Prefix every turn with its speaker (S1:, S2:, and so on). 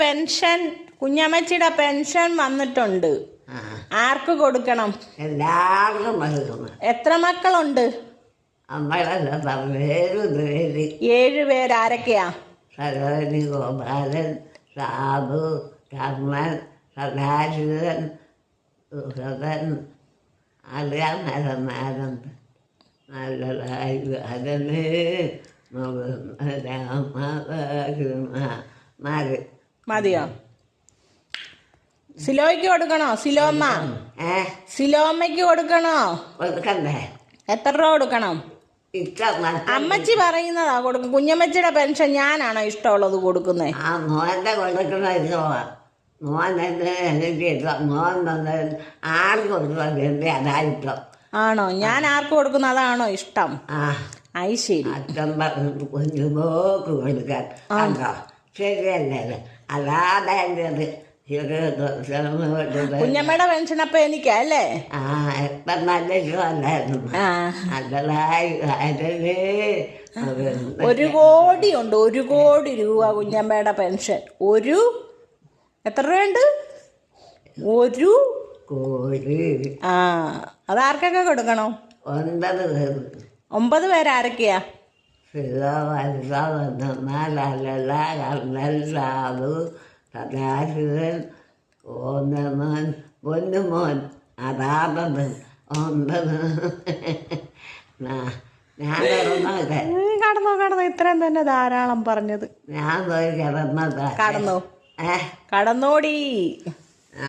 S1: Pension കുഞ്ഞമ്മച്ചിയുടെ pension വന്നിട്ടുണ്ട്. ആർക്ക് കൊടുക്കണം?
S2: എല്ലാവർക്കും കൊടുക്കണം.
S1: എത്ര മക്കളുണ്ട്? 7 പേര്. ആരൊക്കെയാ?
S2: സരോജിനി, ഗോപാലൻ, സാബു, കർമ്മൻ, സദാശിവൻ, സുഹൃതൻ, അറിയാമരന്മാരുണ്ട്. നല്ലതായി അതിന്
S1: മതിയോ? സിലോയ്ക്ക് കൊടുക്കണോ? സിലോമ്മ സിലോമ്മയ്ക്ക് കൊടുക്കണോ?
S2: കൊടുക്കണ്ടേ?
S1: എത്ര രൂപ കൊടുക്കണം? അമ്മച്ചി പറയുന്നതാ കൊടുക്കും. കുഞ്ഞമ്മച്ചിയുടെ പെൻഷൻ ഞാനാണോ ഇഷ്ടമുള്ളത് കൊടുക്കുന്നേ?
S2: ആ മോന്റെ കൊടുക്കുന്ന ഇഷ്ടമാ. മോൻ എനിക്ക് മോൻ ആർക്ക് കൊടുക്കുന്നത് എന്റെ അതായിഷ്ടം.
S1: ആണോ? ഞാൻ ആർക്ക് കൊടുക്കുന്ന അതാണോ ഇഷ്ടം? ആയി ശരി.
S2: അച്ഛൻ കുഞ്ഞുമോക്ക് കൊടുക്കാൻ കണ്ടോ? ശരിയല്ലേ? അല്ലാതെ എൻ്റെ
S1: കുഞ്ഞമ്മയുടെ പെൻഷൻ അപ്പൊ എനിക്കാ അല്ലേ?
S2: ഇപ്പം നല്ല ഇഷ്ടമല്ലായിരുന്നു. നല്ലതായി
S1: 1 കോടി ഉണ്ട്. 1 കോടി രൂപ കുഞ്ഞമ്മയുടെ പെൻഷൻ. എത്ര രൂപയുണ്ട്? 1
S2: കോടി.
S1: അതാർക്കൊക്കെ കൊടുക്കണം? 9 പേര്. ആരൊക്കെയാ?
S2: സദാശിവൻ, ഓന്നമോൻ, പൊന്നുമോൻ, അതാപത് 9. ഞാൻ
S1: കടന്നോ. ഇത്രയും തന്നെ ധാരാളം പറഞ്ഞത്.
S2: ഞാൻ പോയി കിടന്നതാ.
S1: കടന്നോടി.